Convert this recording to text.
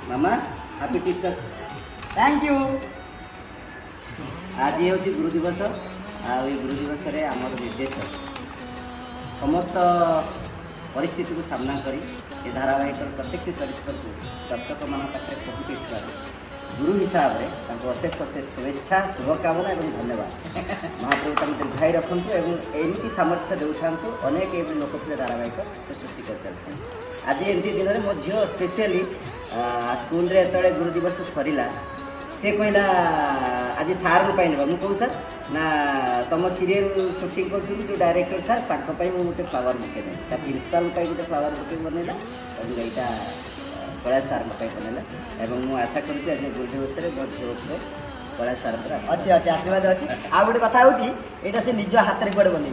Mama happy teacher thank you. आज हूँ गुरु दिवस गुरु दिवस रे आमर निर्देश समस्त परिस्थिति को सामना करी ये धारावाहिक प्रत्येक चरित्र को दर्शक मान पाखे पहुँचे गुरु हिसाब से अशेष अशेष शुभेच्छा शुभकामना और धन्यवाद। महाप्रभु तक दीर्घायु रखु और एमती सामर्थ्य देउथांतु अनेक एवं लोकप्रिय धारावाहिक से सृष्टि कर चलते। आज एमती दिन में मो झील स्पेशली स्कूल रे जो गुरु दिवस सरला से कहला आज सार ना मुझे कहूँ सर ना तुम सीरियल शूटिंग कर जो डायरेक्टर सर गोटे फ्लावर बुके ना प्रिंसिपाल गोटे फ्लावर बुके बनैला और यहाँ कैलाश सार बनैला और मुझे आशा करुँच गुरु दिवस मो झील कैलाश सार अच्छे अच्छे आशीर्वाद अच्छी आ गोटे कथा हूँ यहाँ से निज हाथ में कड़े बन